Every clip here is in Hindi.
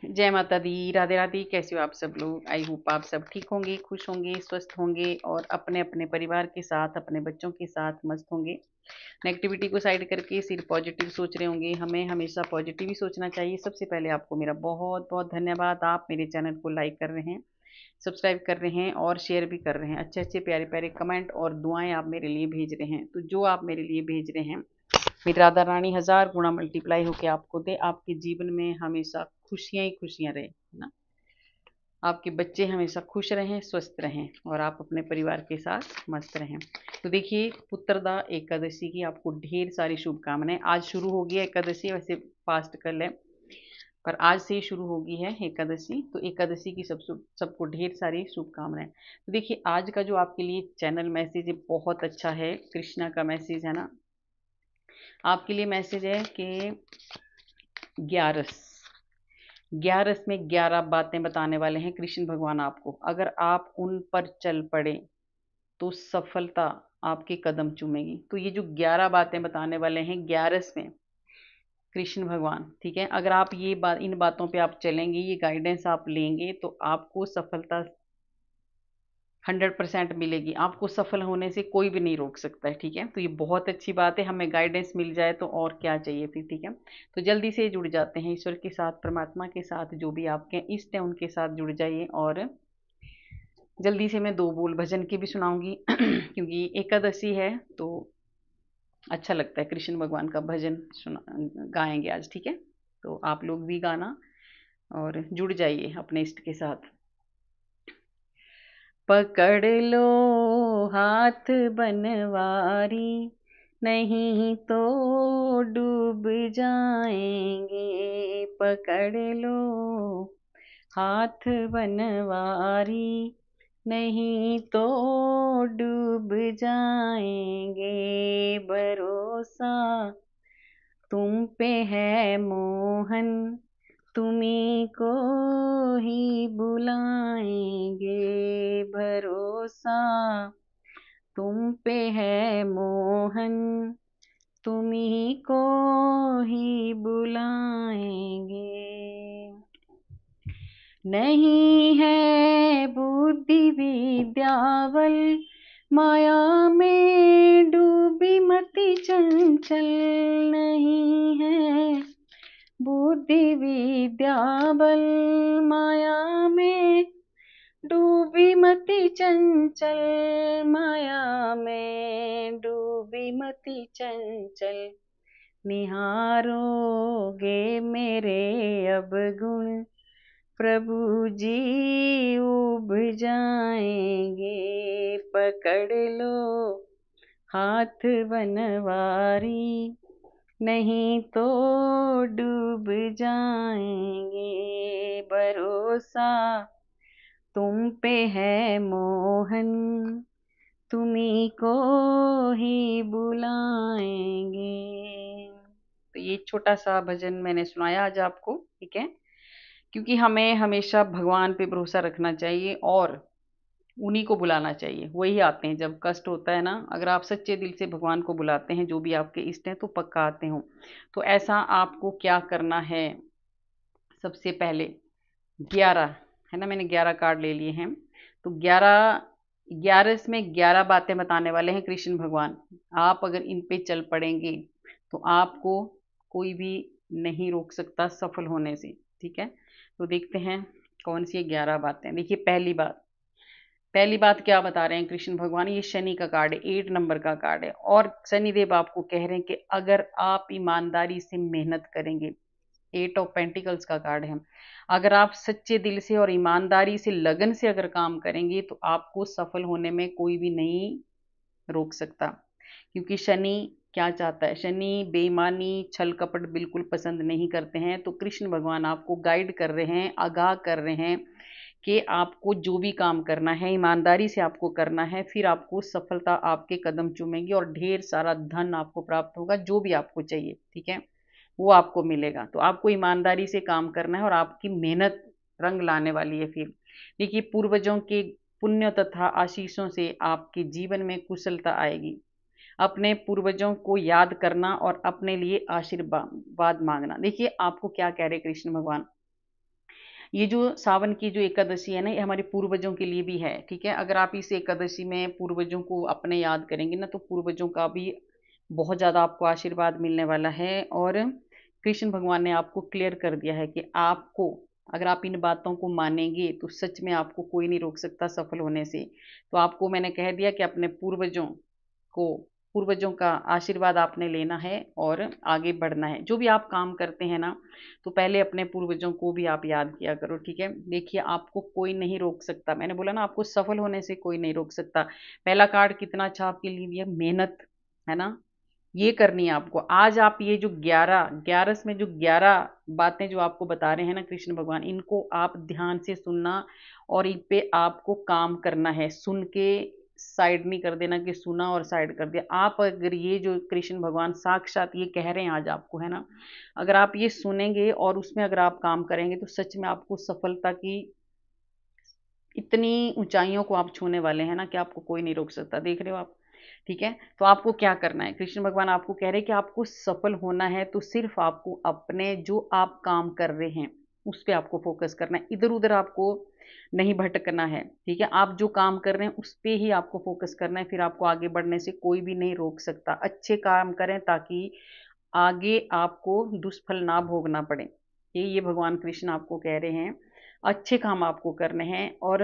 जय माता दी, राधे राधे। कैसे हो आप सब लोग? आई होप आप सब ठीक होंगे, खुश होंगे, स्वस्थ होंगे और अपने अपने परिवार के साथ, अपने बच्चों के साथ मस्त होंगे। नेगेटिविटी को साइड करके सिर्फ पॉजिटिव सोच रहे होंगे। हमें हमेशा पॉजिटिव ही सोचना चाहिए। सबसे पहले आपको मेरा बहुत बहुत धन्यवाद। आप मेरे चैनल को लाइक कर रहे हैं, सब्सक्राइब कर रहे हैं और शेयर भी कर रहे हैं। अच्छे अच्छे प्यारे प्यारे कमेंट और दुआएं आप मेरे लिए भेज रहे हैं। तो जो आप मेरे लिए भेज रहे हैं, मेरी राधा रानी हजार गुना मल्टीप्लाई होके आपको दे। आपके जीवन में हमेशा खुशियां ही खुशियां रहे, है ना। आपके बच्चे हमेशा खुश रहें, स्वस्थ रहें और आप अपने परिवार के साथ मस्त रहें। तो देखिए, पुत्रदा एकादशी की आपको ढेर सारी शुभकामनाएं। आज शुरू हो गई है एकादशी, वैसे फास्ट कर लें पर आज से ही शुरू होगी है एकादशी। तो एकादशी की सबको ढेर सारी शुभकामनाएं। तो देखिए, आज का जो आपके लिए चैनल मैसेज है बहुत अच्छा है। कृष्णा का मैसेज है ना, आपके लिए मैसेज है कि 11 में 11 बातें बताने वाले हैं कृष्ण भगवान आपको। अगर आप उन पर चल पड़े तो सफलता आपके कदम चूमेगी। तो ये जो 11 बातें बताने वाले हैं 11 में कृष्ण भगवान, ठीक है। अगर आप ये बात, इन बातों पे आप चलेंगे, ये गाइडेंस आप लेंगे तो आपको सफलता 100% मिलेगी। आपको सफल होने से कोई भी नहीं रोक सकता है, ठीक है। तो ये बहुत अच्छी बात है, हमें गाइडेंस मिल जाए तो और क्या चाहिए फिर, ठीक है। तो जल्दी से जुड़ जाते हैं ईश्वर के साथ, परमात्मा के साथ, जो भी आपके इष्ट है उनके साथ जुड़ जाइए। और जल्दी से मैं 2 बोल भजन की भी सुनाऊंगी क्योंकि एकादशी है तो अच्छा लगता है। कृष्ण भगवान का भजन सुना गाएंगे आज, ठीक है। तो आप लोग भी गाना और जुड़ जाइए अपने इष्ट के साथ। पकड़ लो हाथ बनवारी, नहीं तो डूब जाएंगे। पकड़ लो हाथ बनवारी, नहीं तो डूब जाएंगे। भरोसा तुम पे है मोहन, तुम्ही को ही बुलाएंगे। भरोसा तुम पे है मोहन, तुम्ही को ही बुलाएंगे। नहीं है बुद्धि विद्यावल, माया में डूबी मति चंचल। नहीं है बुद्धि विद्या बल, माया में डूबी मति चंचल। माया में डूबी मति चंचल। निहारोगे मेरे अब गुण, प्रभु जी उब जाएंगे। पकड़ लो हाथ बनवारी, नहीं तो डूब जाएंगे। भरोसा तुम पे है मोहन, तुम्ही को ही बुलाएंगे। तो ये छोटा सा भजन मैंने सुनाया आज आपको, ठीक है। क्योंकि हमें हमेशा भगवान पे भरोसा रखना चाहिए और उन्हीं को बुलाना चाहिए। वही आते हैं जब कष्ट होता है ना। अगर आप सच्चे दिल से भगवान को बुलाते हैं, जो भी आपके इष्ट हैं, तो पक्का आते हो। तो ऐसा आपको क्या करना है, सबसे पहले 11 है ना, मैंने 11 कार्ड ले लिए हैं। तो 11 में 11 बातें बताने वाले हैं कृष्ण भगवान। आप अगर इन पे चल पड़ेंगे तो आपको कोई भी नहीं रोक सकता सफल होने से, ठीक है। तो देखते हैं कौन सी 11 बातें। देखिए, पहली बात क्या बता रहे हैं कृष्ण भगवान। ये शनि का कार्ड है, 8 नंबर का कार्ड है। और शनिदेव आपको कह रहे हैं कि अगर आप ईमानदारी से मेहनत करेंगे, 8 ऑफ पेंटिकल्स का कार्ड है। अगर आप सच्चे दिल से और ईमानदारी से, लगन से अगर काम करेंगे तो आपको सफल होने में कोई भी नहीं रोक सकता। क्योंकि शनि क्या चाहता है, शनि बेईमानी, छल कपट बिल्कुल पसंद नहीं करते हैं। तो कृष्ण भगवान आपको गाइड कर रहे हैं, आगाह कर रहे हैं कि आपको जो भी काम करना है ईमानदारी से आपको करना है, फिर आपको सफलता आपके कदम चूमेगी और ढेर सारा धन आपको प्राप्त होगा। जो भी आपको चाहिए, ठीक है, वो आपको मिलेगा। तो आपको ईमानदारी से काम करना है और आपकी मेहनत रंग लाने वाली है। फिर देखिए, पूर्वजों के पुण्य तथा आशीषों से आपके जीवन में कुशलता आएगी। अपने पूर्वजों को याद करना और अपने लिए आशीर्वाद मांगना। देखिए, आपको क्या कह रहे कृष्ण भगवान ये जो सावन की जो एकादशी है ना, ये हमारे पूर्वजों के लिए भी है, ठीक है। अगर आप इस एकादशी में पूर्वजों को अपने याद करेंगे ना, तो पूर्वजों का भी बहुत ज़्यादा आपको आशीर्वाद मिलने वाला है। और कृष्ण भगवान ने आपको क्लियर कर दिया है कि आपको, अगर आप इन बातों को मानेंगे तो सच में आपको कोई नहीं रोक सकता सफल होने से। तो आपको मैंने कह दिया कि अपने को पूर्वजों का आशीर्वाद आपने लेना है और आगे बढ़ना है। जो भी आप काम करते हैं ना, तो पहले अपने पूर्वजों को भी आप याद किया करो, ठीक है। देखिए, आपको कोई नहीं रोक सकता, मैंने बोला ना, आपको सफल होने से कोई नहीं रोक सकता। पहला कार्ड कितना अच्छा आपके लिए दिया, मेहनत, है ना। ये करनी है आपको। आज आप ये जो 11 में जो 11 बातें जो आपको बता रहे हैं ना कृष्ण भगवान, इनको आप ध्यान से सुनना और इन पे आपको काम करना है। सुन के साइड नहीं कर देना कि सुना और साइड कर दिया। आप अगर ये जो कृष्ण भगवान साक्षात ये कह रहे हैं आज आपको, है ना, अगर आप ये सुनेंगे और उसमें अगर आप काम करेंगे तो सच में आपको सफलता की इतनी ऊंचाइयों को आप छूने वाले हैं ना कि आपको कोई नहीं रोक सकता। देख रहे हो आप, ठीक है। तो आपको क्या करना है, कृष्ण भगवान आपको कह रहे हैं कि आपको सफल होना है तो सिर्फ आपको अपने जो आप काम कर रहे हैं उस पे आपको फोकस करना है। इधर उधर आपको नहीं भटकना है, ठीक है। आप जो काम कर रहे हैं उस पे ही आपको फोकस करना है, फिर आपको आगे बढ़ने से कोई भी नहीं रोक सकता। अच्छे काम करें ताकि आगे आपको दुष्फल ना भोगना पड़े। ये भगवान कृष्ण आपको कह रहे हैं। अच्छे काम आपको करने हैं और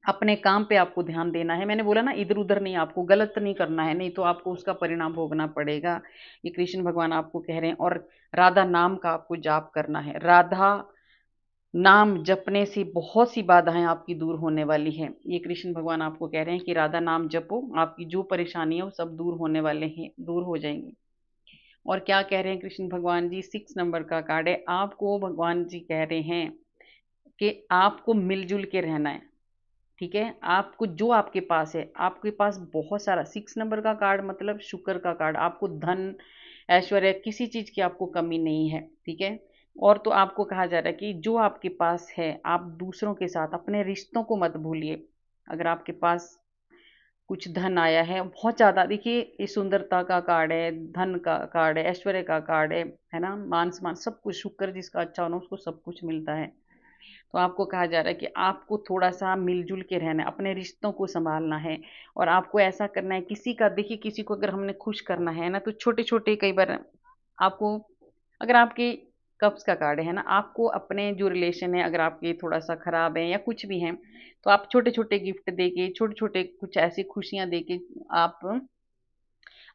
अपने काम पे आपको ध्यान देना है। मैंने बोला ना, इधर उधर नहीं, आपको गलत नहीं करना है, नहीं तो आपको उसका परिणाम भोगना पड़ेगा। ये कृष्ण भगवान आपको कह रहे हैं। और राधा नाम का आपको जाप करना है। राधा नाम जपने से बहुत सी बाधाएं आपकी दूर होने वाली है। ये कृष्ण भगवान आपको कह रहे हैं कि राधा नाम जपो, आपकी जो परेशानी है वो सब दूर होने वाले हैं, दूर हो जाएंगी। और क्या कह रहे हैं कृष्ण भगवान जी, 6 नंबर का कार्ड है। आपको भगवान जी कह रहे हैं कि आपको मिलजुल के रहना है, ठीक है। आपको जो आपके पास है, आपके पास बहुत सारा, 6 नंबर का कार्ड मतलब शुक्र का कार्ड। आपको धन ऐश्वर्य किसी चीज की आपको कमी नहीं है, ठीक है। और तो आपको कहा जा रहा है कि जो आपके पास है आप दूसरों के साथ अपने रिश्तों को मत भूलिए। अगर आपके पास कुछ धन आया है बहुत ज्यादा, देखिए ये सुंदरता का कार्ड है, धन का कार्ड है, ऐश्वर्य का कार्ड है ना, मान सम्मान सब कुछ, शुक्र जिसका अच्छा होना उसको सब कुछ मिलता है। तो आपको कहा जा रहा है कि आपको थोड़ा सा मिलजुल के रहना है, अपने रिश्तों को संभालना है। और आपको ऐसा करना है, किसी का, देखिए किसी को अगर हमने खुश करना है ना, तो छोटे छोटे कई बार आपको, अगर आपके कप्स का कार्ड है ना, आपको अपने जो रिलेशन है अगर आपके थोड़ा सा खराब है या कुछ भी है, तो आप छोटे छोटे गिफ्ट देके, छोटे छोटे कुछ ऐसी खुशियां देके आप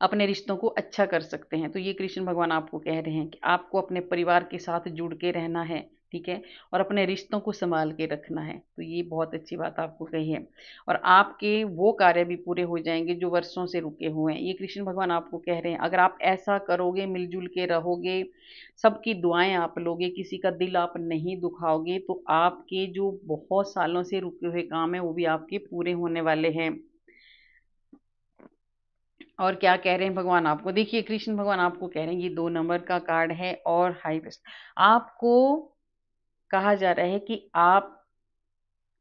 अपने रिश्तों को अच्छा कर सकते हैं। तो ये कृष्ण भगवान आपको कह रहे हैं कि आपको अपने परिवार के साथ जुड़ के रहना है, ठीक है। और अपने रिश्तों को संभाल के रखना है। तो ये बहुत अच्छी बात आपको कही है। और आपके वो कार्य भी पूरे हो जाएंगे जो वर्षों से रुके हुए हैं। ये कृष्ण भगवान आपको कह रहे हैं, अगर आप ऐसा करोगे, मिलजुल के रहोगे, सबकी दुआएं आप लोगे, किसी का दिल आप नहीं दुखाओगे, तो आपके जो बहुत सालों से रुके हुए काम है वो भी आपके पूरे होने वाले हैं। और क्या कह रहे हैं भगवान आपको, देखिए कृष्ण भगवान आपको कह रहे हैं, ये 2 नंबर का कार्ड है और हाई बेस्ट। आपको कहा जा रहा है कि आप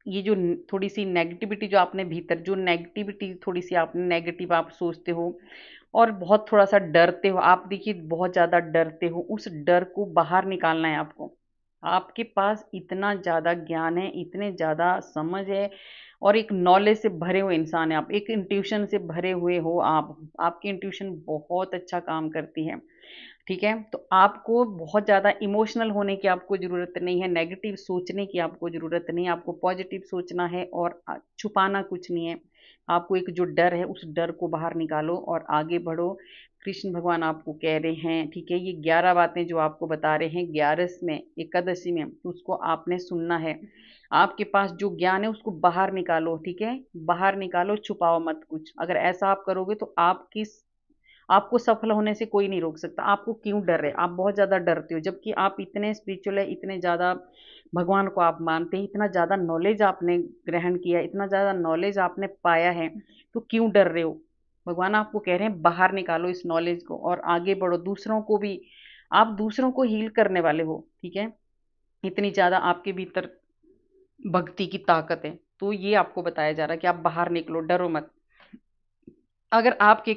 ये जो थोड़ी सी नेगेटिविटी जो आपने भीतर, जो नेगेटिविटी थोड़ी सी आपने नेगेटिव आप सोचते हो और बहुत थोड़ा सा डरते हो आप, देखिए बहुत ज्यादा डरते हो, उस डर को बाहर निकालना है आपको। आपके पास इतना ज्यादा ज्ञान है, इतने ज्यादा समझ है और एक नॉलेज से भरे हुए इंसान है आप, एक इंट्यूशन से भरे हुए हो आप। आपकी इंट्यूशन बहुत अच्छा काम करती है, ठीक है। तो आपको बहुत ज़्यादा इमोशनल होने की आपको ज़रूरत नहीं है, नेगेटिव सोचने की आपको ज़रूरत नहीं है, आपको पॉजिटिव सोचना है और छुपाना कुछ नहीं है। आपको एक जो डर है उस डर को बाहर निकालो और आगे बढ़ो। कृष्ण भगवान आपको कह रहे हैं, ठीक है, ये 11 बातें जो आपको बता रहे हैं 11 में एकादशी में, तो उसको आपने सुनना है। आपके पास जो ज्ञान है उसको बाहर निकालो, ठीक है, बाहर निकालो, छुपाओ मत कुछ। अगर ऐसा आप करोगे तो आपको सफल होने से कोई नहीं रोक सकता। आपको क्यों डर है, आप बहुत ज्यादा डरते हो, जबकि आप इतने स्पिरिचुअल है, इतने ज्यादा भगवान को आप मानते हैं, इतना ज्यादा नॉलेज आपने ग्रहण किया, इतना ज्यादा नॉलेज आपने पाया है, तो क्यों डर रहे हो। भगवान आपको कह रहे हैं बाहर निकालो इस नॉलेज को और आगे बढ़ो। दूसरों को भी, आप दूसरों को हील करने वाले हो, ठीक है। इतनी ज्यादा आपके भीतर भक्ति की ताकत है। तो ये आपको बताया जा रहा है कि आप बाहर निकलो, डरो मत। अगर आपके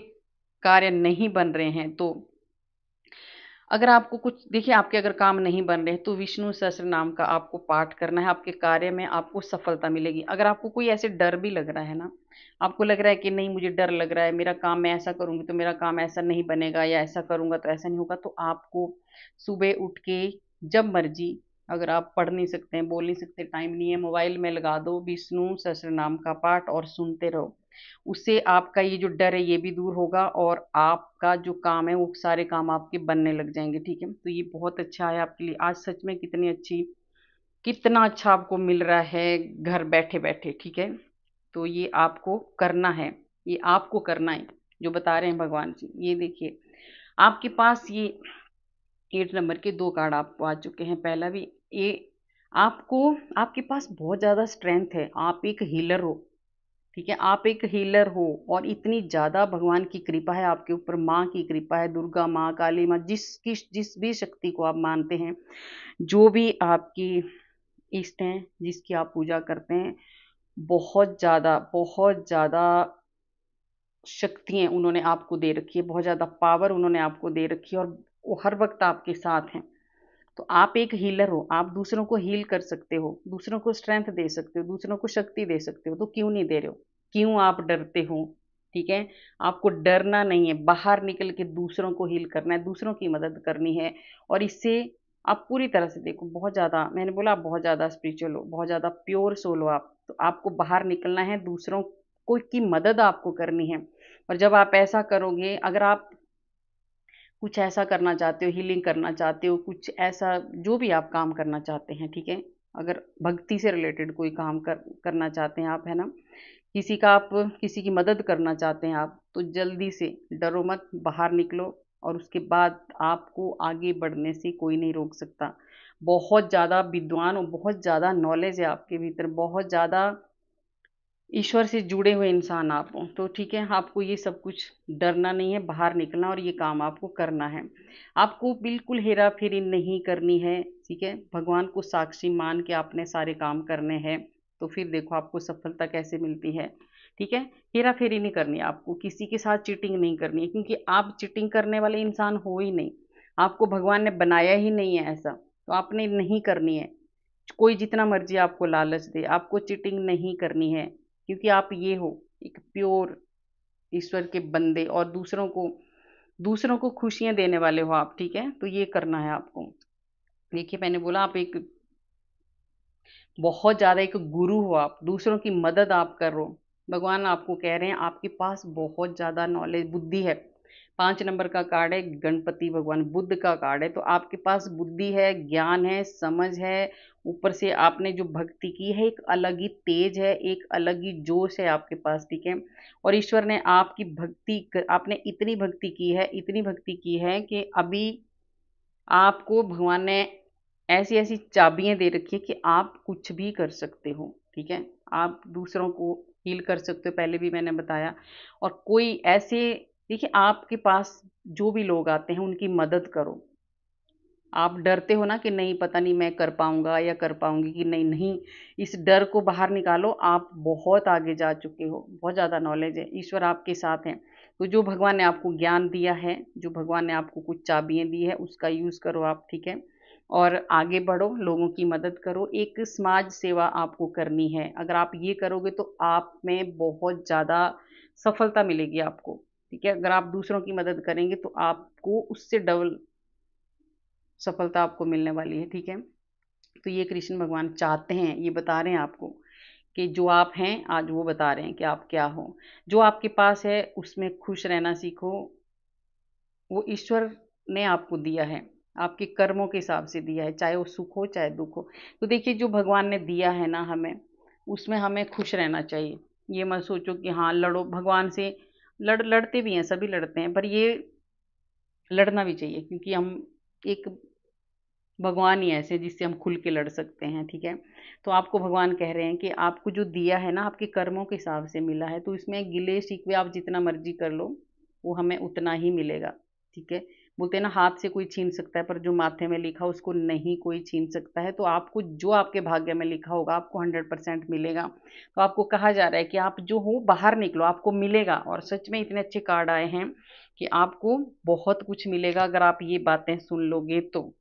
कार्य नहीं बन रहे हैं तो अगर आपको कुछ देखिए, आपके अगर काम नहीं बन रहे तो विष्णु सहस्त्र नाम का आपको पाठ करना है, आपके कार्य में आपको सफलता मिलेगी। अगर आपको कोई ऐसे डर भी लग रहा है ना, आपको लग रहा है कि नहीं मुझे डर लग रहा है, मेरा काम मैं ऐसा करूंगी तो मेरा काम ऐसा नहीं बनेगा, या ऐसा करूंगा तो ऐसा नहीं होगा, तो आपको सुबह उठ के जब मर्जी, अगर आप पढ़ नहीं सकते हैं, बोल नहीं सकते, टाइम नहीं है, मोबाइल में लगा दो विष्णु सहस्त्र नाम का पाठ और सुनते रहो। उससे आपका ये जो डर है ये भी दूर होगा, और आपका जो काम है वो सारे काम आपके बनने लग जाएंगे। ठीक है, तो ये बहुत अच्छा है आपके लिए। आज सच में कितना अच्छा आपको मिल रहा है घर बैठे बैठे। ठीक है, तो ये आपको करना है, ये आपको करना है जो बता रहे हैं भगवान जी। ये देखिए, आपके पास ये 8 नंबर के 2 कार्ड आपको आ चुके हैं। पहला भी ये आपको, आपके पास बहुत ज्यादा स्ट्रेंथ है, आप एक हीलर हो। ठीक है, आप एक हीलर हो, और इतनी ज्यादा भगवान की कृपा है आपके ऊपर, माँ की कृपा है, दुर्गा माँ, काली माँ, जिस भी शक्ति को आप मानते हैं, जो भी आपकी इष्ट हैं, जिसकी आप पूजा करते हैं, बहुत ज्यादा शक्तियाँ उन्होंने आपको दे रखी है, बहुत ज्यादा पावर उन्होंने आपको दे रखी है, और वो हर वक्त आपके साथ हैं। तो आप एक हीलर हो, आप दूसरों को हील कर सकते हो, दूसरों को स्ट्रेंथ दे सकते हो, दूसरों को शक्ति दे सकते हो, तो क्यों नहीं दे रहे हो? क्यों आप डरते हो? ठीक है, आपको डरना नहीं है, बाहर निकल के दूसरों को हील करना है, दूसरों की मदद करनी है। और इससे आप पूरी तरह से देखो, बहुत ज्यादा, मैंने बोला आप बहुत ज्यादा स्पिरिचुअल हो, बहुत ज्यादा प्योर सोल हो आप, तो आपको बाहर निकलना है, दूसरों को की मदद आपको करनी है। और जब आप ऐसा करोगे, अगर आप कुछ ऐसा करना चाहते हो, हीलिंग करना चाहते हो, कुछ ऐसा जो भी आप काम करना चाहते हैं, ठीक है, अगर भक्ति से रिलेटेड कोई काम करना चाहते हैं आप, है ना, आप किसी की मदद करना चाहते हैं आप, तो जल्दी से डरो मत, बाहर निकलो, और उसके बाद आपको आगे बढ़ने से कोई नहीं रोक सकता। बहुत ज़्यादा विद्वान हो, बहुत ज़्यादा नॉलेज है आपके भीतर, बहुत ज़्यादा ईश्वर से जुड़े हुए इंसान आप हो, तो ठीक है, आपको ये सब कुछ डरना नहीं है, बाहर निकलना और ये काम आपको करना है। आपको बिल्कुल हेरा फेरी नहीं करनी है। ठीक है, भगवान को साक्षी मान के आपने सारे काम करने हैं, तो फिर देखो आपको सफलता कैसे मिलती है। ठीक है, हेरा फेरी नहीं करनी, आपको किसी के साथ चीटिंग नहीं करनी है, क्योंकि आप चीटिंग करने वाले इंसान हो ही नहीं, आपको भगवान ने बनाया ही नहीं है ऐसा, तो आपने नहीं करनी है। कोई जितना मर्जी आपको लालच दे, आपको चीटिंग नहीं करनी है, क्योंकि आप ये हो एक प्योर ईश्वर के बंदे, और दूसरों को खुशियां देने वाले हो आप। ठीक है, तो ये करना है आपको। देखिए, मैंने बोला आप एक बहुत ज्यादा एक गुरु हो, आप दूसरों की मदद आप करो। भगवान आपको कह रहे हैं आपके पास बहुत ज्यादा नॉलेज, बुद्धि है। 5 नंबर का कार्ड है, गणपति भगवान बुद्ध का कार्ड है, तो आपके पास बुद्धि है, ज्ञान है, समझ है, ऊपर से आपने जो भक्ति की है, एक अलग ही तेज है, एक अलग ही जोश है आपके पास। ठीक है, और ईश्वर ने आपकी आपने इतनी भक्ति की है, इतनी भक्ति की है कि अभी आपको भगवान ने ऐसी ऐसी चाबियां दे रखी है कि आप कुछ भी कर सकते हो। ठीक है, आप दूसरों को हील कर सकते हो, पहले भी मैंने बताया। और कोई ऐसे, देखिए, आपके पास जो भी लोग आते हैं उनकी मदद करो। आप डरते हो ना कि नहीं, पता नहीं मैं कर पाऊंगा या कर पाऊंगी कि नहीं, नहीं, इस डर को बाहर निकालो, आप बहुत आगे जा चुके हो, बहुत ज़्यादा नॉलेज है, ईश्वर आपके साथ हैं। तो जो भगवान ने आपको ज्ञान दिया है, जो भगवान ने आपको कुछ चाबियां दी है, उसका यूज़ करो आप। ठीक है, और आगे बढ़ो, लोगों की मदद करो, एक समाज सेवा आपको करनी है। अगर आप ये करोगे तो आप में बहुत ज़्यादा सफलता मिलेगी आपको। ठीक है, अगर आप दूसरों की मदद करेंगे तो आपको उससे डबल सफलता आपको मिलने वाली है। ठीक है, तो ये कृष्ण भगवान चाहते हैं, ये बता रहे हैं आपको कि जो आप हैं आज, वो बता रहे हैं कि आप क्या हो, जो आपके पास है उसमें खुश रहना सीखो। वो ईश्वर ने आपको दिया है, आपके कर्मों के हिसाब से दिया है, चाहे वो सुख हो चाहे दुख हो। तो देखिए, जो भगवान ने दिया है ना हमें, उसमें हमें खुश रहना चाहिए। ये मत सोचो कि हाँ लड़ो भगवान से, लड़ते भी हैं, सभी लड़ते हैं, पर ये लड़ना भी चाहिए, क्योंकि हम एक भगवान ही ऐसे हैं जिससे हम खुल के लड़ सकते हैं। ठीक है, तो आपको भगवान कह रहे हैं कि आपको जो दिया है ना, आपके कर्मों के हिसाब से मिला है, तो इसमें गिले शिकवे आप जितना मर्जी कर लो, वो हमें उतना ही मिलेगा। ठीक है, बोलते हैं ना, हाथ से कोई छीन सकता है पर जो माथे में लिखा उसको नहीं कोई छीन सकता है। तो आपको जो आपके भाग्य में लिखा होगा आपको 100% मिलेगा। तो आपको कहा जा रहा है कि आप जो हो बाहर निकलो, आपको मिलेगा। और सच में इतने अच्छे कार्ड आए हैं कि आपको बहुत कुछ मिलेगा अगर आप ये बातें सुन लोगे तो।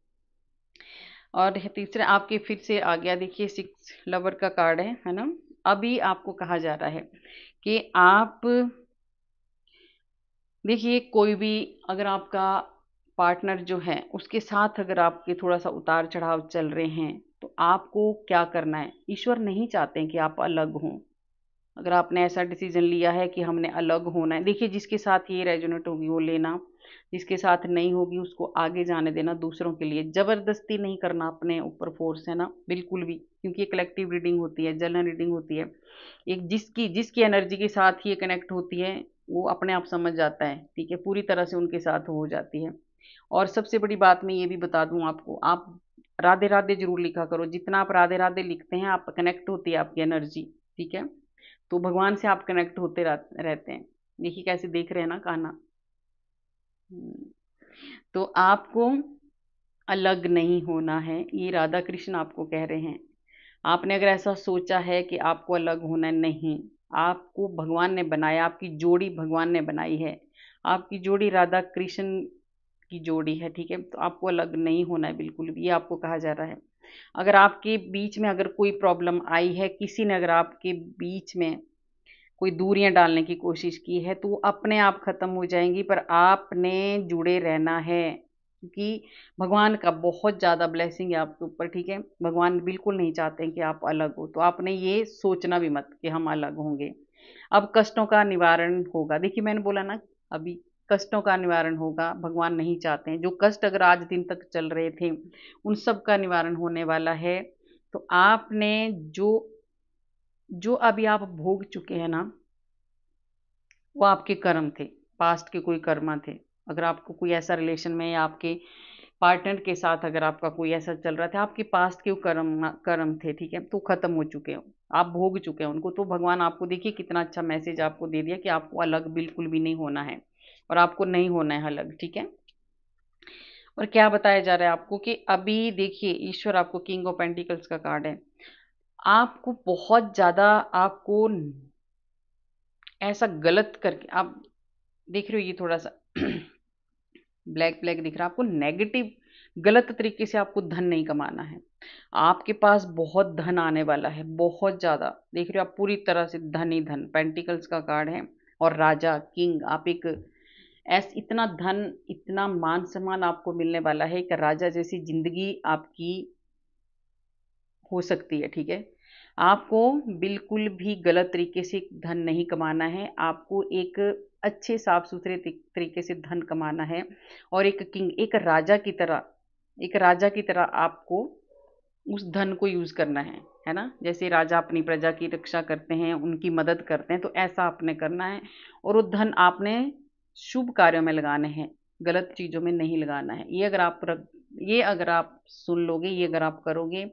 और तीसरे आपके फिर से आ गया, देखिए 6 लवर का कार्ड है ना। अभी आपको कहा जा रहा है कि आप देखिए, कोई भी अगर आपका पार्टनर जो है उसके साथ अगर आपके थोड़ा सा उतार चढ़ाव चल रहे हैं तो आपको क्या करना है। ईश्वर नहीं चाहते हैं कि आप अलग हों। अगर आपने ऐसा डिसीजन लिया है कि हमने अलग होना है, देखिए जिसके साथ ये रेजोनेट होगी वो लेना, जिसके साथ नहीं होगी उसको आगे जाने देना। दूसरों के लिए जबरदस्ती नहीं करना अपने ऊपर फोर्स, है ना, बिल्कुल भी। क्योंकि ये कलेक्टिव रीडिंग होती है, जनरल रीडिंग होती है। एक जिसकी जिसकी एनर्जी के साथ ये कनेक्ट होती है वो अपने आप समझ जाता है, ठीक है, पूरी तरह से उनके साथ हो जाती है। और सबसे बड़ी बात मैं ये भी बता दूं आपको, आप राधे राधे जरूर लिखा करो। जितना आप राधे राधे लिखते हैं आप कनेक्ट होती है आपकी एनर्जी, ठीक है। तो भगवान से आप कनेक्ट होते रहते हैं। देखिए कैसे देख रहे हैं ना कान्हा। हम्म, तो आपको अलग नहीं होना है, ये राधा कृष्ण आपको कह रहे हैं। आपने अगर ऐसा सोचा है कि आपको अलग होना है, नहीं, आपको भगवान ने बनाया, आपकी जोड़ी भगवान ने बनाई है। आपकी जोड़ी राधा कृष्ण की जोड़ी है, ठीक है। तो आपको अलग नहीं होना है बिल्कुल भी, ये आपको कहा जा रहा है। अगर आपके बीच में अगर कोई प्रॉब्लम आई है, किसी ने अगर आपके बीच में कोई दूरियां डालने की कोशिश की है तो वो अपने आप खत्म हो जाएंगी, पर आपने जुड़े रहना है। क्योंकि भगवान का बहुत ज़्यादा ब्लेसिंग है आपके ऊपर, ठीक है। भगवान बिल्कुल नहीं चाहते हैं कि आप अलग हो। तो आपने ये सोचना भी मत कि हम अलग होंगे। अब कष्टों का निवारण होगा, देखिए मैंने बोला ना अभी, कष्टों का निवारण होगा। भगवान नहीं चाहते हैं, जो कष्ट अगर आज दिन तक चल रहे थे उन सब का निवारण होने वाला है। तो आपने जो जो अभी आप भोग चुके हैं ना, वो आपके कर्म थे, पास्ट के कोई कर्मा थे। अगर आपको कोई ऐसा रिलेशन में या आपके पार्टनर के साथ अगर आपका कोई ऐसा चल रहा था, आपके पास्ट के वो कर्म कर्म थे, ठीक है, तो खत्म हो चुके हो, आप भोग चुके हैं उनको। तो भगवान आपको देखिए कितना अच्छा मैसेज आपको दे दिया कि आपको अलग बिल्कुल भी नहीं होना है और आपको नहीं होना है अलग, ठीक है। और क्या बताया जा रहा है आपको कि अभी देखिए ईश्वर आपको किंग ऑफ पेंटिकल्स का कार्ड है। आपको बहुत ज्यादा, आपको ऐसा गलत करके आप देख रहे हो, ये थोड़ा सा ब्लैक ब्लैक दिख रहा है आपको, नेगेटिव गलत तरीके से आपको धन नहीं कमाना है। आपके पास बहुत धन आने वाला है, बहुत ज्यादा। देख रहे हो आप पूरी तरह से धन ही धन, पेंटिकल्स का कार्ड है। और राजा किंग, आप एक इतना धन, इतना मान सम्मान आपको मिलने वाला है, एक राजा जैसी जिंदगी आपकी हो सकती है, ठीक है। आपको बिल्कुल भी गलत तरीके से धन नहीं कमाना है, आपको एक अच्छे साफ सुथरे तरीके से धन कमाना है। और एक किंग, एक राजा की तरह, एक राजा की तरह आपको उस धन को यूज करना है ना। जैसे राजा अपनी प्रजा की रक्षा करते हैं, उनकी मदद करते हैं, तो ऐसा आपने करना है। और वो धन आपने शुभ कार्यों में लगाने हैं, गलत चीजों में नहीं लगाना है। ये अगर आप सुन लोगे, ये अगर आप करोगे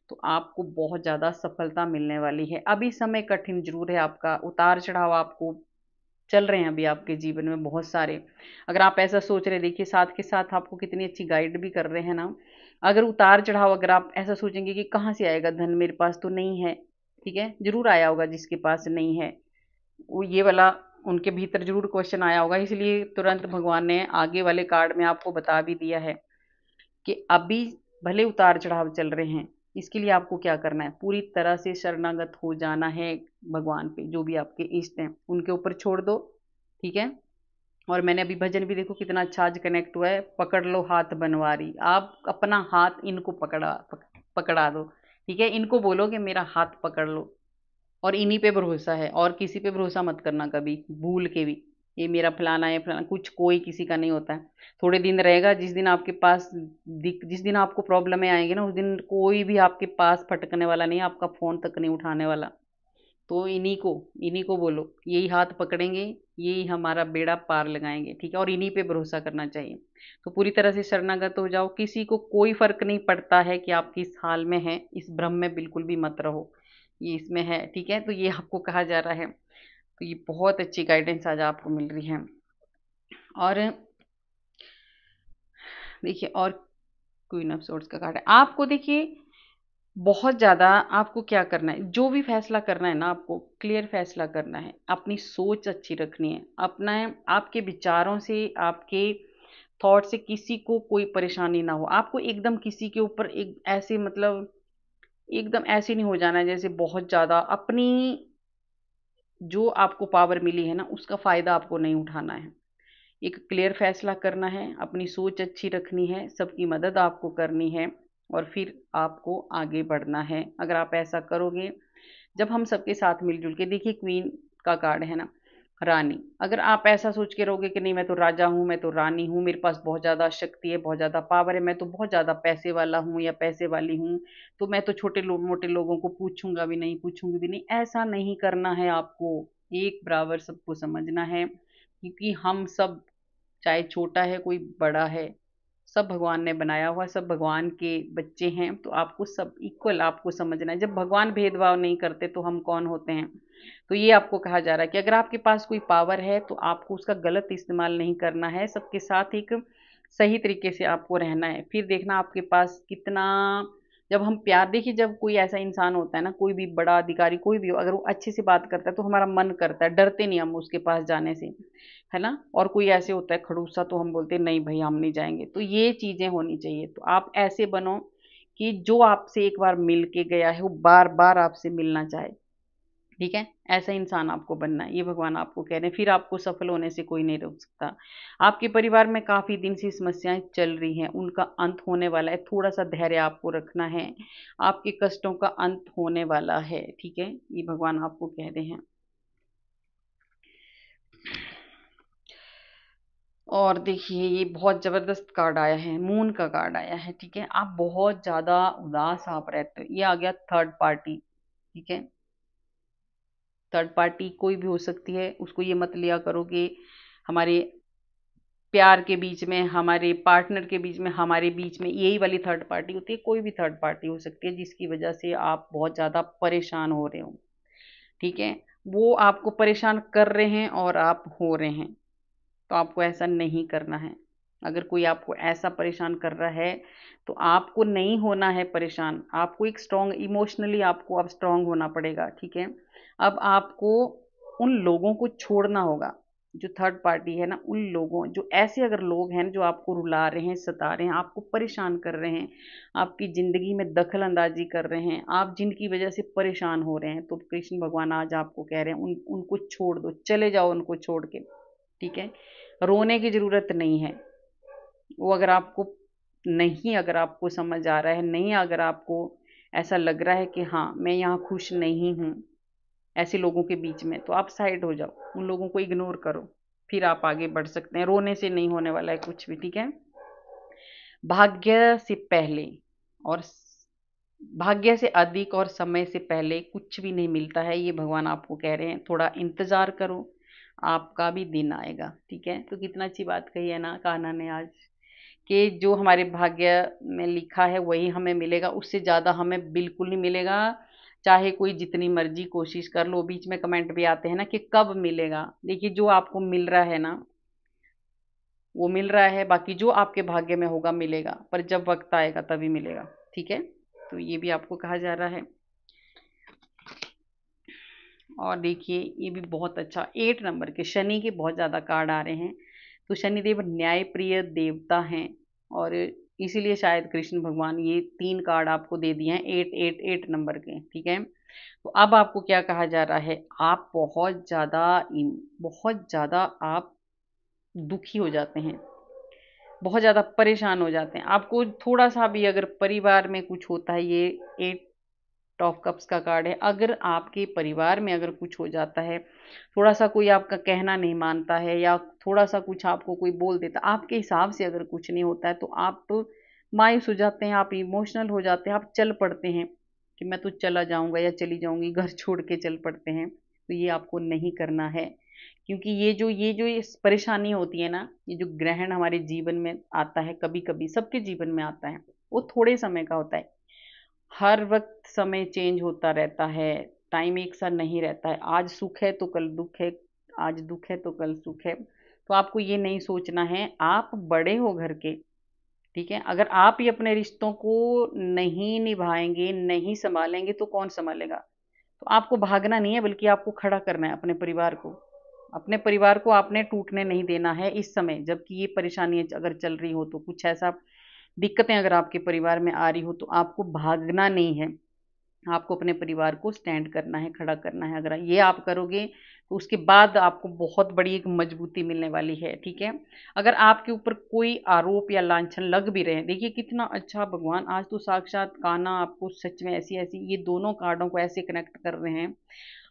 तो आपको बहुत ज्यादा सफलता मिलने वाली है। अभी समय कठिन जरूर है, आपका उतार चढ़ाव आपको चल रहे हैं अभी आपके जीवन में बहुत सारे। अगर आप ऐसा सोच रहे, देखिए साथ के साथ आपको कितनी अच्छी गाइड भी कर रहे हैं ना। अगर उतार चढ़ाव, अगर आप ऐसा सोचेंगे कि कहाँ से आएगा धन, मेरे पास तो नहीं है, ठीक है, जरूर आया होगा जिसके पास नहीं है। वो ये वाला उनके भीतर जरूर क्वेश्चन आया होगा, इसलिए तुरंत भगवान ने आगे वाले कार्ड में आपको बता भी दिया है कि अभी भले उतार चढ़ाव चल रहे हैं, इसके लिए आपको क्या करना है, पूरी तरह से शरणागत हो जाना है भगवान पे। जो भी आपके इष्ट हैं उनके ऊपर छोड़ दो, ठीक है। और मैंने अभी भजन भी देखो कितना अच्छा आज कनेक्ट हुआ है, पकड़ लो हाथ बनवारी। आप अपना हाथ इनको पकड़ा दो, ठीक है। इनको बोलो कि मेरा हाथ पकड़ लो और इन्हीं पे भरोसा है, और किसी पे भरोसा मत करना कभी भूल के भी। ये मेरा फलाना है फलाना, कुछ कोई किसी का नहीं होता है। थोड़े दिन रहेगा, जिस दिन आपके पास जिस दिन आपको प्रॉब्लम आएंगे ना, उस दिन कोई भी आपके पास फटकने वाला नहीं है, आपका फोन तक नहीं उठाने वाला। तो इन्हीं को बोलो, यही हाथ पकड़ेंगे, यही हमारा बेड़ा पार लगाएंगे, ठीक है। और इन्हीं पे भरोसा करना चाहिए। तो पूरी तरह से शरणागत हो जाओ, किसी को कोई फर्क नहीं पड़ता है कि आप किस हाल में हैं, इस भ्रम में बिल्कुल भी मत रहो, ये इसमें है, ठीक है। तो ये आपको कहा जा रहा है। तो ये बहुत अच्छी गाइडेंस आज आपको मिल रही है। और देखिए, और क्वीन ऑफ सोर्ड्स का कार्ड है। आपको देखिए बहुत ज़्यादा आपको क्या करना है, जो भी फैसला करना है ना, आपको क्लियर फैसला करना है, अपनी सोच अच्छी रखनी है, अपना आपके विचारों से, आपके थॉट से किसी को कोई परेशानी ना हो। आपको एकदम किसी के ऊपर एक ऐसे मतलब एकदम ऐसे नहीं हो जाना है जैसे बहुत ज़्यादा अपनी जो आपको पावर मिली है ना उसका फ़ायदा आपको नहीं उठाना है। एक क्लियर फैसला करना है, अपनी सोच अच्छी रखनी है, सबकी मदद आपको करनी है और फिर आपको आगे बढ़ना है। अगर आप ऐसा करोगे, जब हम सबके साथ मिलजुल के देखिए क्वीन का कार्ड है ना, रानी। अगर आप ऐसा सोच के रहोगे कि नहीं मैं तो राजा हूँ, मैं तो रानी हूँ, मेरे पास बहुत ज़्यादा शक्ति है, बहुत ज़्यादा पावर है, मैं तो बहुत ज़्यादा पैसे वाला हूँ या पैसे वाली हूँ, तो मैं तो छोटे मोटे लोगों को पूछूंगा भी नहीं, पूछूंगी भी नहीं, ऐसा नहीं करना है आपको। एक बराबर सबको समझना है, क्योंकि हम सब, चाहे छोटा है कोई बड़ा है, सब भगवान ने बनाया हुआ, सब भगवान के बच्चे हैं, तो आपको सब इक्वल आपको समझना है। जब भगवान भेदभाव नहीं करते तो हम कौन होते हैं। तो ये आपको कहा जा रहा है कि अगर आपके पास कोई पावर है तो आपको उसका गलत इस्तेमाल नहीं करना है, सबके साथ एक सही तरीके से आपको रहना है। फिर देखना आपके पास कितना, जब हम प्यार, देखिए जब कोई ऐसा इंसान होता है ना, कोई भी बड़ा अधिकारी कोई भी हो, अगर वो अच्छे से बात करता है तो हमारा मन करता है, डरते नहीं हम उसके पास जाने से, है ना। और कोई ऐसे होता है खड़ूसा तो हम बोलते हैं नहीं भाई हम नहीं जाएंगे। तो ये चीजें होनी चाहिए। तो आप ऐसे बनो कि जो आपसे एक बार मिल के गया है वो बार बार आपसे मिलना चाहे, ठीक है। ऐसा इंसान आपको बनना है, ये भगवान आपको कह रहे हैं। फिर आपको सफल होने से कोई नहीं रोक सकता। आपके परिवार में काफी दिन से समस्याएं चल रही हैं, उनका अंत होने वाला है, थोड़ा सा धैर्य आपको रखना है, आपके कष्टों का अंत होने वाला है, ठीक है, ये भगवान आपको कह रहे हैं। और देखिए ये बहुत जबरदस्त कार्ड आया है, मून का कार्ड आया है, ठीक है। आप बहुत ज्यादा उदास आप रहते हो, ये आ गया थर्ड पार्टी, ठीक है। थर्ड पार्टी कोई भी हो सकती है, उसको ये मत लिया करो कि हमारे प्यार के बीच में, हमारे पार्टनर के बीच में, हमारे बीच में यही वाली थर्ड पार्टी होती है। कोई भी थर्ड पार्टी हो सकती है जिसकी वजह से आप बहुत ज्यादा परेशान हो रहे हो, ठीक है। वो आपको परेशान कर रहे हैं और आप हो रहे हैं, तो आपको ऐसा नहीं करना है। अगर कोई आपको ऐसा परेशान कर रहा है तो आपको नहीं होना है परेशान, आपको एक स्ट्रांग इमोशनली आपको अब स्ट्रांग होना पड़ेगा, ठीक है। अब आपको उन लोगों को छोड़ना होगा जो थर्ड पार्टी है ना, उन लोगों, जो ऐसे अगर लोग हैं जो आपको रुला रहे हैं, सता रहे हैं, आपको परेशान कर रहे हैं, आपकी जिंदगी में दखल अंदाजी कर रहे हैं, आप जिनकी वजह से परेशान हो रहे हैं, तो कृष्ण भगवान आज आपको कह रहे हैं उनको छोड़ दो, चले जाओ उनको छोड़ के, ठीक है। रोने की जरूरत नहीं है। वो अगर आपको नहीं, अगर आपको समझ आ रहा है, नहीं अगर आपको ऐसा लग रहा है कि हाँ मैं यहाँ खुश नहीं हूँ ऐसे लोगों के बीच में, तो आप साइड हो जाओ, उन लोगों को इग्नोर करो, फिर आप आगे बढ़ सकते हैं। रोने से नहीं होने वाला है कुछ भी, ठीक है। भाग्य से पहले और भाग्य से अधिक और समय से पहले कुछ भी नहीं मिलता है, ये भगवान आपको कह रहे हैं। थोड़ा इंतजार करो, आपका भी दिन आएगा, ठीक है। तो कितना अच्छी बात कही है ना कान्हा ने आज, कि जो हमारे भाग्य में लिखा है वही हमें मिलेगा, उससे ज्यादा हमें बिल्कुल नहीं मिलेगा। चाहे कोई जितनी मर्जी कोशिश कर लो। बीच में कमेंट भी आते हैं ना कि कब मिलेगा, देखिए जो आपको मिल रहा है ना वो मिल रहा है, बाकी जो आपके भाग्य में होगा मिलेगा, पर जब वक्त आएगा तभी मिलेगा, ठीक है। तो ये भी आपको कहा जा रहा है। और देखिए ये भी बहुत अच्छा, 8 नंबर के शनि के बहुत ज्यादा कार्ड आ रहे हैं। तो शनिदेव न्याय प्रिय देवता हैं, और इसीलिए शायद कृष्ण भगवान ये 3 कार्ड आपको दे दिए हैं 8 8 8 नंबर के, ठीक है। तो अब आपको क्या कहा जा रहा है, आप बहुत ज्यादा आप दुखी हो जाते हैं, बहुत ज्यादा परेशान हो जाते हैं। आपको थोड़ा सा भी अगर परिवार में कुछ होता है, ये 8 ऑफ कप्स का कार्ड है, अगर आपके परिवार में अगर कुछ हो जाता है, थोड़ा सा कोई आपका कहना नहीं मानता है, या थोड़ा सा कुछ आपको कोई बोल देता, आपके हिसाब से अगर कुछ नहीं होता है, तो आप तो मायूस हो जाते हैं, आप इमोशनल हो जाते हैं, आप चल पड़ते हैं कि मैं तो चला जाऊंगा या चली जाऊंगी, घर छोड़ के चल पड़ते हैं। तो ये आपको नहीं करना है, क्योंकि ये परेशानी होती है ना, ये जो ग्रहण हमारे जीवन में आता है, कभी कभी सबके जीवन में आता है, वो थोड़े समय का होता है। हर वक्त समय चेंज होता रहता है, टाइम एक सा नहीं रहता है। आज सुख है तो कल दुख है, आज दुख है तो कल सुख है। तो आपको ये नहीं सोचना है, आप बड़े हो घर के, ठीक है, अगर आप ही अपने रिश्तों को नहीं निभाएंगे, नहीं संभालेंगे, तो कौन संभालेगा? तो आपको भागना नहीं है, बल्कि आपको खड़ा करना है अपने परिवार को। अपने परिवार को आपने टूटने नहीं देना है इस समय, जबकि ये परेशानी अगर चल रही हो, तो कुछ ऐसा दिक्कतें अगर आपके परिवार में आ रही हो, तो आपको भागना नहीं है। आपको अपने परिवार को स्टैंड करना है, खड़ा करना है। अगर ये आप करोगे, तो उसके बाद आपको बहुत बड़ी एक मजबूती मिलने वाली है। ठीक है, अगर आपके ऊपर कोई आरोप या लांछन लग भी रहे हैं, देखिए कितना अच्छा भगवान आज तो साक्षात कान्हा आपको सच में ऐसी ऐसी ये दोनों कार्डों को ऐसे कनेक्ट कर रहे हैं।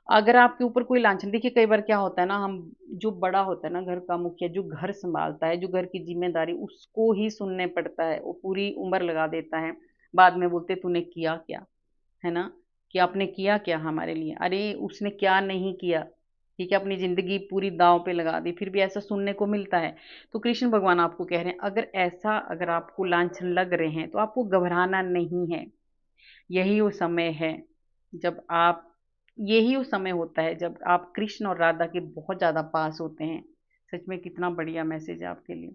अगर आपके ऊपर कोई लांछन, देखिए कई बार क्या होता है ना, हम जो बड़ा होता है ना, घर का मुखिया जो घर संभालता है, जो घर की जिम्मेदारी, उसको ही सुनने पड़ता है। वो पूरी उम्र लगा देता है, बाद में बोलते तूने किया क्या, है ना, कि आपने किया क्या हमारे लिए। अरे उसने क्या नहीं किया, ठीक है, अपनी जिंदगी पूरी दांव पे लगा दी, फिर भी ऐसा सुनने को मिलता है। तो कृष्ण भगवान आपको कह रहे हैं, अगर ऐसा अगर आपको लांछन लग रहे हैं, तो आपको घबराना नहीं है। यही वो समय है जब आप यही वो समय होता है जब आप कृष्ण और राधा के बहुत ज्यादा पास होते हैं। सच में कितना बढ़िया मैसेज है आपके लिए।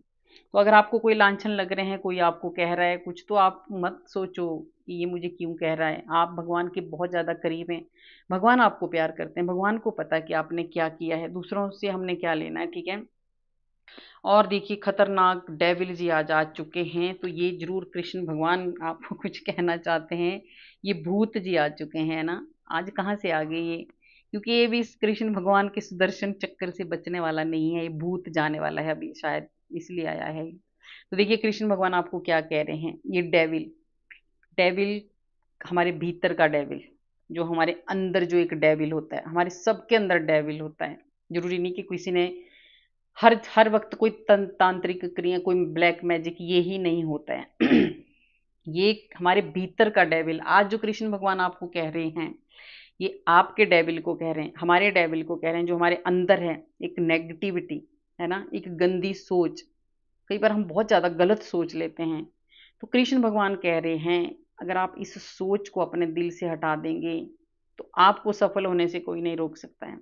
तो अगर आपको कोई लांछन लग रहे हैं, कोई आपको कह रहा है कुछ, तो आप मत सोचो कि ये मुझे क्यों कह रहा है। आप भगवान के बहुत ज़्यादा करीब हैं। भगवान आपको प्यार करते हैं, भगवान को पता है कि आपने क्या किया है, दूसरों से हमने क्या लेना है। ठीक है, और देखिए खतरनाक डेविल जी आज आ चुके हैं, तो ये जरूर कृष्ण भगवान आपको कुछ कहना चाहते हैं। ये भूत जी आ चुके हैं ना, आज कहाँ से आ गए ये? क्योंकि ये भी इस कृष्ण भगवान के सुदर्शन चक्कर से बचने वाला नहीं है, ये भूत जाने वाला है अभी शायद, इसलिए आया है। तो देखिए कृष्ण भगवान आपको क्या कह रहे हैं। ये डेविल, डेविल हमारे भीतर का डेविल, जो हमारे अंदर जो एक डेविल होता है, हमारे सबके अंदर डेविल होता है। जरूरी नहीं कि किसी ने हर हर वक्त कोई तांत्रिक क्रिया, कोई ब्लैक मैजिक, ये ही नहीं होता है। ये हमारे भीतर का डेविल, आज जो कृष्ण भगवान आपको कह रहे हैं, ये आपके डेविल को कह रहे हैं, हमारे डेविल को कह रहे हैं, जो हमारे अंदर है। एक नेगेटिविटी है ना, एक गंदी सोच, कई बार हम बहुत ज्यादा गलत सोच लेते हैं। तो कृष्ण भगवान कह रहे हैं, अगर आप इस सोच को अपने दिल से हटा देंगे, तो आपको सफल होने से कोई नहीं रोक सकता है।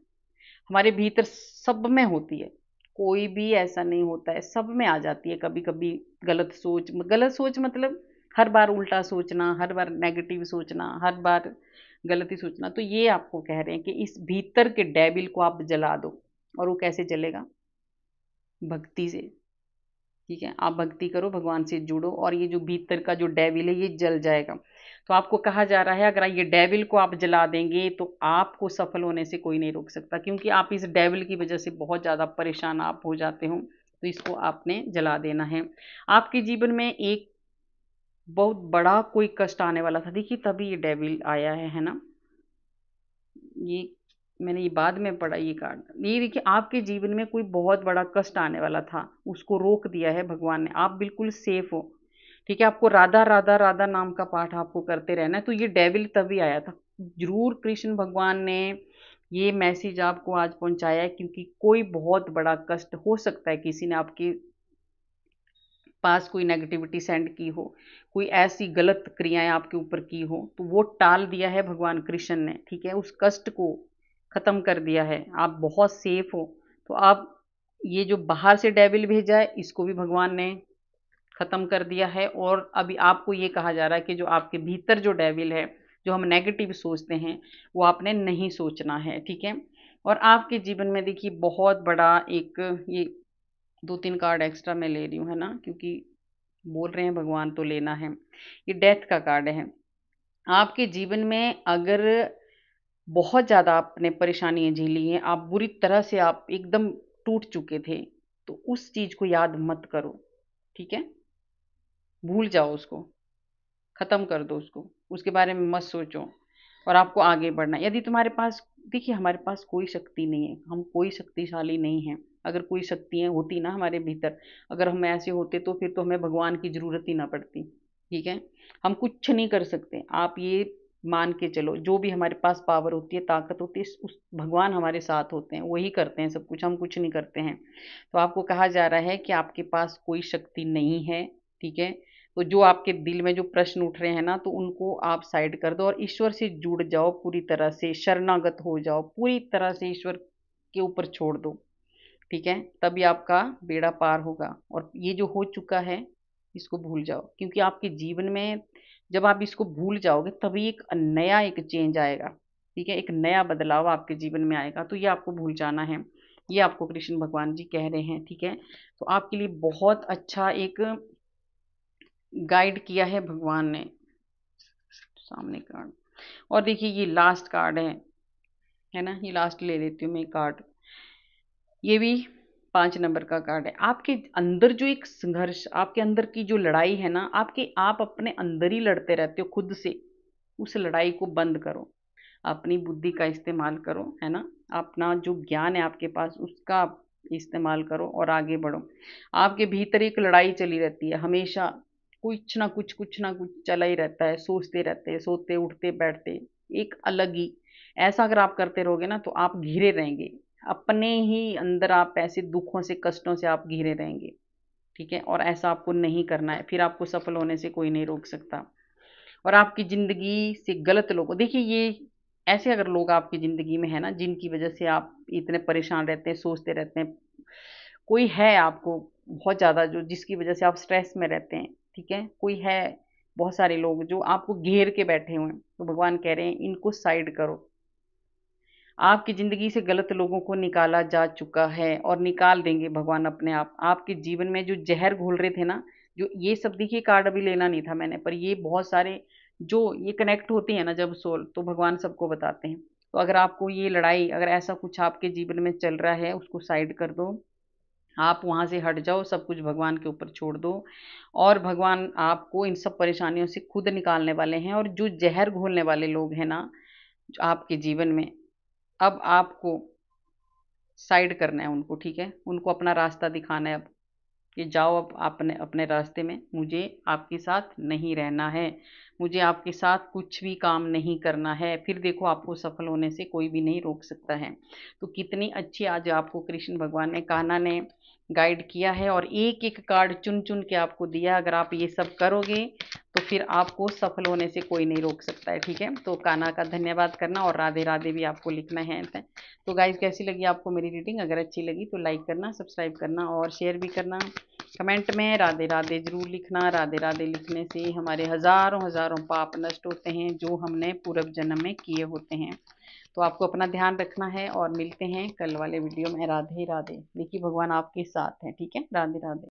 हमारे भीतर सब में होती है, कोई भी ऐसा नहीं होता है, सब में आ जाती है कभी कभी गलत सोच। गलत सोच मतलब हर बार उल्टा सोचना, हर बार नेगेटिव सोचना, हर बार गलती सोचना। तो ये आपको कह रहे हैं कि इस भीतर के डेविल को आप जला दो। और वो कैसे जलेगा? भक्ति से। ठीक है, आप भक्ति करो, भगवान से जुड़ो, और ये जो भीतर का जो डेविल है ये जल जाएगा। तो आपको कहा जा रहा है, अगर ये डेविल को आप जला देंगे, तो आपको सफल होने से कोई नहीं रोक सकता, क्योंकि आप इस डेविल की वजह से बहुत ज्यादा परेशान आप हो जाते हो। तो इसको आपने जला देना है। आपके जीवन में एक बहुत बड़ा कोई कष्ट आने वाला था, देखिए तभी ये डेविल आया है ना। ये मैंने ये बाद में पढ़ा ये कार्ड। ये देखिए आपके जीवन में कोई बहुत बड़ा कष्ट आने वाला था, उसको रोक दिया है भगवान ने, आप बिल्कुल सेफ हो। ठीक है, आपको राधा राधा राधा नाम का पाठ आपको करते रहना है। तो ये डेविल तभी आया था, जरूर कृष्ण भगवान ने ये मैसेज आपको आज पहुंचाया है, क्योंकि कोई बहुत बड़ा कष्ट हो सकता है, किसी ने आपके पास कोई नेगेटिविटी सेंड की हो, कोई ऐसी गलत क्रियाएं आपके ऊपर की हो, तो वो टाल दिया है भगवान कृष्ण ने। ठीक है, उस कष्ट को खत्म कर दिया है, आप बहुत सेफ हो। तो आप ये जो बाहर से डेविल भेजा है, इसको भी भगवान ने खत्म कर दिया है। और अभी आपको ये कहा जा रहा है कि जो आपके भीतर जो डेविल है, जो हम नेगेटिव सोचते हैं, वो आपने नहीं सोचना है। ठीक है, और आपके जीवन में देखिए बहुत बड़ा एक ये 2-3 कार्ड एक्स्ट्रा मैं ले रही हूँ, है ना, क्योंकि बोल रहे हैं भगवान तो लेना है। ये डेथ का कार्ड है। आपके जीवन में अगर बहुत ज़्यादा आपने परेशानियाँ झेली हैं, आप बुरी तरह से आप एकदम टूट चुके थे, तो उस चीज़ को याद मत करो। ठीक है, भूल जाओ उसको, खत्म कर दो उसको, उसके बारे में मत सोचो, और आपको आगे बढ़ना है। यदि तुम्हारे पास, देखिए हमारे पास कोई शक्ति नहीं है, हम कोई शक्तिशाली नहीं हैं। अगर कोई शक्तियाँ होती ना हमारे भीतर, अगर हम ऐसे होते, तो फिर तो हमें भगवान की जरूरत ही ना पड़ती। ठीक है, हम कुछ नहीं कर सकते, आप ये मान के चलो, जो भी हमारे पास पावर होती है, ताकत होती है, उस भगवान हमारे साथ होते हैं, वही करते हैं सब कुछ, हम कुछ नहीं करते हैं। तो आपको कहा जा रहा है कि आपके पास कोई शक्ति नहीं है। ठीक है, तो जो आपके दिल में जो प्रश्न उठ रहे हैं ना, तो उनको आप साइड कर दो और ईश्वर से जुड़ जाओ, पूरी तरह से शरणागत हो जाओ, पूरी तरह से ईश्वर के ऊपर छोड़ दो। ठीक है, तभी आपका बेड़ा पार होगा। और ये जो हो चुका है, इसको भूल जाओ, क्योंकि आपके जीवन में जब आप इसको भूल जाओगे तभी एक चेंज आएगा। ठीक है, एक नया बदलाव आपके जीवन में आएगा। तो ये आपको भूल जाना है, ये आपको कृष्ण भगवान जी कह रहे हैं। ठीक है, तो आपके लिए बहुत अच्छा एक गाइड किया है भगवान ने। सामने कार्ड, और देखिए ये लास्ट कार्ड है ना, ये लास्ट ले लेती हूँ मैं कार्ड। ये भी 5 नंबर का कार्ड है। आपके अंदर जो एक संघर्ष, आपके अंदर की जो लड़ाई है ना, आप अपने अंदर ही लड़ते रहते हो खुद से। उस लड़ाई को बंद करो, अपनी बुद्धि का इस्तेमाल करो, है ना, अपना जो ज्ञान है आपके पास उसका इस्तेमाल करो और आगे बढ़ो। आपके भीतर एक लड़ाई चली रहती है हमेशा, कुछ ना कुछ चला ही रहता है, सोचते रहते हैं, सोते उठते बैठते एक अलग ही। ऐसा अगर आप करते रहोगे ना तो आप घिरे रहेंगे अपने ही अंदर, आप ऐसे दुखों से कष्टों से आप घिरे रहेंगे। ठीक है, और ऐसा आपको नहीं करना है, फिर आपको सफल होने से कोई नहीं रोक सकता। और आपकी ज़िंदगी से गलत लोगों, देखिए ये ऐसे अगर लोग आपकी ज़िंदगी में है ना जिनकी वजह से आप इतने परेशान रहते हैं, सोचते रहते हैं, कोई है आपको बहुत ज़्यादा जो जिसकी वजह से आप स्ट्रेस में रहते हैं। ठीक है, कोई है, बहुत सारे लोग जो आपको घेर के बैठे हुए हैं, तो भगवान कह रहे हैं इनको साइड करो। आपकी ज़िंदगी से गलत लोगों को निकाला जा चुका है और निकाल देंगे भगवान अपने आप। आपके जीवन में जो ज़हर घोल रहे थे ना, जो ये सब, देखिए कार्ड अभी लेना नहीं था मैंने, पर ये बहुत सारे जो ये कनेक्ट होती है ना जब सोल, तो भगवान सबको बताते हैं। तो अगर आपको ये लड़ाई, अगर ऐसा कुछ आपके जीवन में चल रहा है, उसको साइड कर दो, आप वहाँ से हट जाओ, सब कुछ भगवान के ऊपर छोड़ दो, और भगवान आपको इन सब परेशानियों से खुद निकालने वाले हैं। और जो ज़हर घोलने वाले लोग हैं ना जो आपके जीवन में, अब आपको साइड करना है उनको। ठीक है, उनको अपना रास्ता दिखाना है अब, कि जाओ अब अपने अपने रास्ते में, मुझे आपके साथ नहीं रहना है, मुझे आपके साथ कुछ भी काम नहीं करना है। फिर देखो आपको सफल होने से कोई भी नहीं रोक सकता है। तो कितनी अच्छी आज आपको कृष्ण भगवान ने, कान्हा ने गाइड किया है, और एक एक कार्ड चुन चुन के आपको दिया। अगर आप ये सब करोगे तो फिर आपको सफल होने से कोई नहीं रोक सकता है। ठीक है, तो कान्हा का धन्यवाद करना, और राधे राधे भी आपको लिखना है। तो गाइज कैसी लगी आपको मेरी रीडिंग? अगर अच्छी लगी तो लाइक करना, सब्सक्राइब करना और शेयर भी करना। कमेंट में राधे राधे जरूर लिखना। राधे राधे लिखने से हमारे हजारों हजारों पाप नष्ट होते हैं जो हमने पूर्व जन्म में किए होते हैं। तो आपको अपना ध्यान रखना है, और मिलते हैं कल वाले वीडियो में। राधे राधे। देखिए भगवान आपके साथ हैं। ठीक है, राधे राधे।